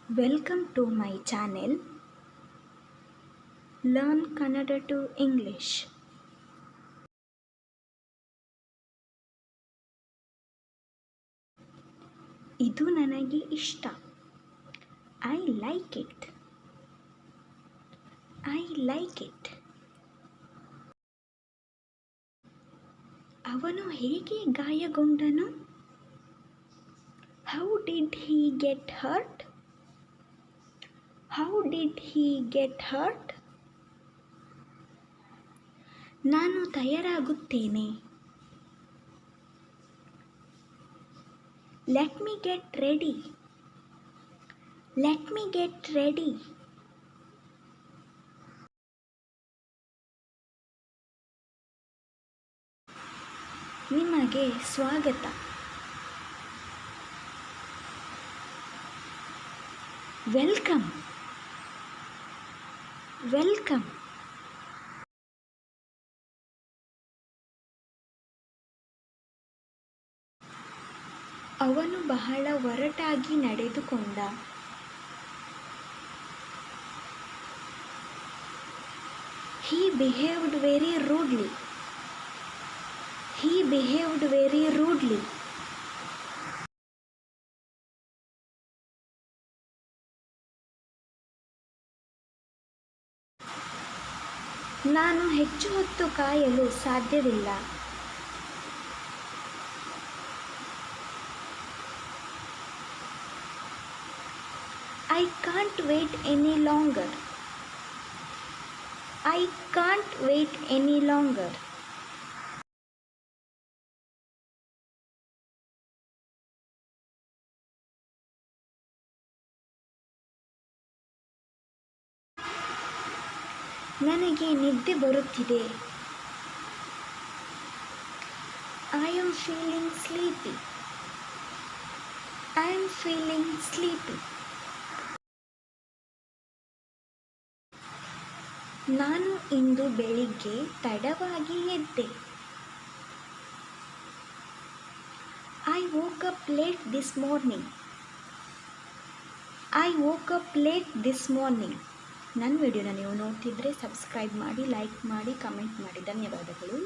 Welcome to my channel Learn Kannada to English. ಇದು ನನಗೆ ಇಷ್ಟ. I like it. I like it. ಅವನು ಹೇಗೆ ಗಾಯಗೊಂಡನು? How did he get hurt? How did he get hurt? ನಾನು ತಯಾರಾಗುತ್ತೇನೆ. Let me get ready. Let me get ready. ನಿಮಗೆ ಸ್ವಾಗತ. Welcome. Welcome. ಅವನು ಬಹಳ ಒರಟಾಗಿ ನಡೆದುಕೊಂಡ. He behaved very rudely. He behaved very rudely. ನಾನು ಹೆಚ್ಚು ಹೊತ್ತು ಕಾಯಲು ಸಾಧ್ಯವಿಲ್ಲ. I can't wait any longer. I can't wait any longer. ನನಗೆ ನಿದ್ದೆ ಬರುತ್ತಿದೆ. I am feeling sleepy. I am feeling sleepy. ನಾನು ಇಂದು ಬೆಳಿಗ್ಗೆ ತಡವಾಗಿ ಎದ್ದೆ. I woke up late this morning. I woke up late this morning. ನನ್ನ ವಿಡಿಯೋನ ನೀವು ನೋಡ್ತಿದ್ರೆ ಸಬ್ಸ್ಕ್ರೈಬ್ ಮಾಡಿ, ಲೈಕ್ ಮಾಡಿ, ಕಮೆಂಟ್ ಮಾಡಿ. ಧನ್ಯವಾದಗಳು.